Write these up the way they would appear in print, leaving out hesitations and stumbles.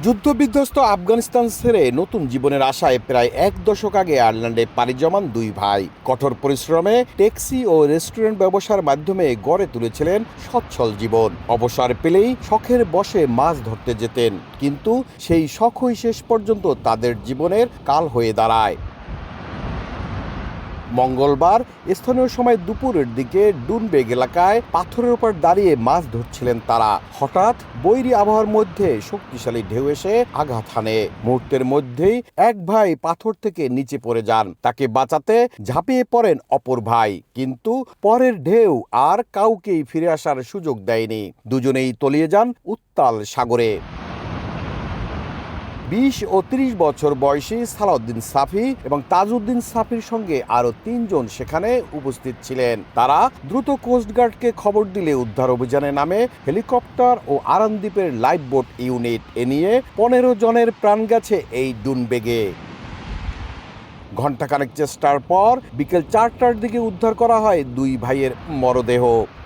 যুদ্ধবিধ্বস্ত আফগানিস্তান ছেড়ে নতুন জীবনের আশায় প্রায় এক দশক আগে আয়ারল্যান্ডে পাড়ি জমান দুই ভাই কঠোর পরিশ্রমে ট্যাক্সি ও রেস্টুরেন্ট ব্যবসার মাধ্যমে গড়ে তুলেছিলেন সচ্ছল জীবন। অবসর পেলেই শখের বশে মাছ ধরতে যেতেন, কিন্তু সেই শখই শেষ পর্যন্ত তাদের জীবনের কাল হয়ে দাঁড়ায়। মঙ্গলবার স্থানীয় সময় দুপুরের দিকে ডুনবেগ এলাকায় পাথরের উপর দাঁড়িয়ে মাছ ধরছিলেন তারা। হঠাৎ বৈরী আবহাওয়ার মধ্যে শক্তিশালী ঢেউ এসে আঘাত হানে। মুহূর্তের মধ্যেই এক ভাই পাথর থেকে নিচে পড়ে যান। তাকে বাঁচাতে ঝাঁপিয়ে পড়েন অপর ভাই, কিন্তু পরের ঢেউ আর কাউকেই ফিরে আসার সুযোগ দেয়নি। দুজনেই তলিয়ে যান উত্তাল সাগরে। ২০ ও ৩০ বছর বয়সী সালাউদ্দিন সাফি এবং তাজউদ্দিন সাফির সঙ্গে আরও ৩ জন সেখানে উপস্থিত ছিলেন। তারা দ্রুত কোস্টগার্ডকে খবর দিলে উদ্ধার অভিযানে নামে হেলিকপ্টার ও আরান দ্বীপের লাইফ বোট ইউনিট। এ নিয়ে ১৫ জনের প্রাণ গেছে এই ডুনবেগে। ঘণ্টাখানেক চেষ্টার পর বিকেল ৪টার দিকে উদ্ধার করা হয় দুই ভাইয়ের মরদেহ।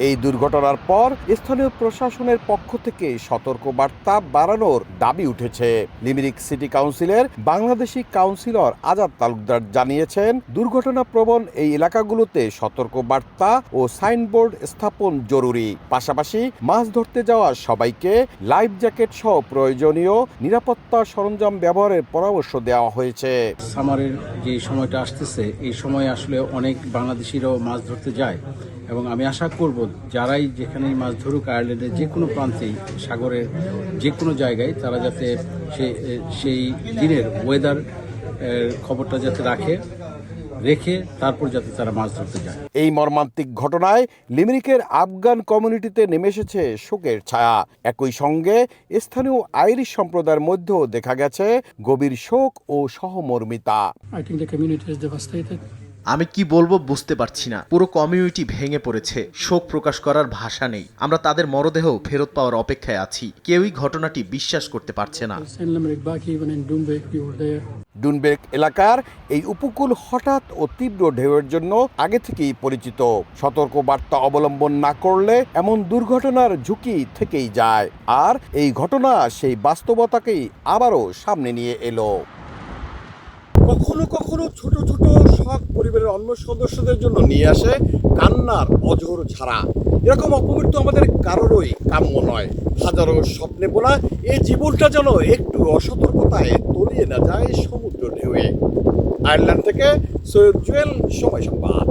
এই দুর্ঘটনার পর স্থানীয় প্রশাসনের পক্ষ থেকে সতর্কবার্তা বাড়ানোর দাবি উঠেছে। লিমেরিক সিটি কাউন্সিলের বাংলাদেশি কাউন্সিলর আজাদ তালুকদার জানিয়েছেন, দুর্ঘটনাপ্রবণ এই এলাকাগুলোতে সতর্কবার্তা ও সাইনবোর্ড স্থাপন জরুরি। পাশাপাশি মাছ ধরতে যাওয়া সবাইকে লাইফ জ্যাকেট সহ প্রয়োজনীয় নিরাপত্তা সরঞ্জাম ব্যবহারের পরামর্শ দেওয়া হয়েছে। সামারের যে সময়টা আসতেছে, এই সময় আসলে অনেক বাংলাদেশিরাও মাছ ধরতে যায় এবং আমি আশা করব যারাই যেখানেই মাছ ধরুক আয়ারল্যান্ডের যে কোনো প্রান্তেই সাগরের যে কোনো জায়গায় তারা যাতে সেই দিনের ওয়েদার খবরটা যাতে রেখে তারপর যাতে তারা মাছ ধরতে যায়। এই মর্মান্তিক ঘটনায় লিমেরিকের আফগান কমিউনিটিতে নেমে এসেছে শোকের ছায়া। একই সঙ্গে স্থানীয় আইরিশ সম্প্রদায়ের মধ্যেও দেখা গেছে গভীর শোক ও সহমর্মিতা। আমি কি বলবো বুঝতে পারছি না। পুরো কমিউনিটি ভেঙে পড়েছে। শোক প্রকাশ করার ভাষা নেই। আমরা তাদের মরদেহ ফেরত পাওয়ার অপেক্ষায় আছি। কেউই ঘটনাটি বিশ্বাস করতে পারছে না। ডুনবেগ এলাকার এই উপকূল হঠাৎ ও তীব্র ঢেউয়ের জন্য আগে থেকেই পরিচিত। সতর্কবার্তা অবলম্বন না করলে এমন দুর্ঘটনার ঝুঁকি থেকেই যায়। আর এই ঘটনা সেই বাস্তবতাকেই আবারও সামনে নিয়ে এলো। কখনো কখনো ছোট ছোট শখ পরিবারের অন্য সদস্যদের জন্য নিয়ে আসে কান্নার অঝোর ঝাড়া। এরকম অপমৃত্যু আমাদের কারোরই কাম্য নয়। হাজারো স্বপ্নে বোনা এই জীবনটা যেন একটু অসতর্কতায় তলিয়ে না যায় সমুদ্র ঢেউয়ে। আয়ারল্যান্ড থেকে সৈয়দ জুয়েল, সময় সংবাদ।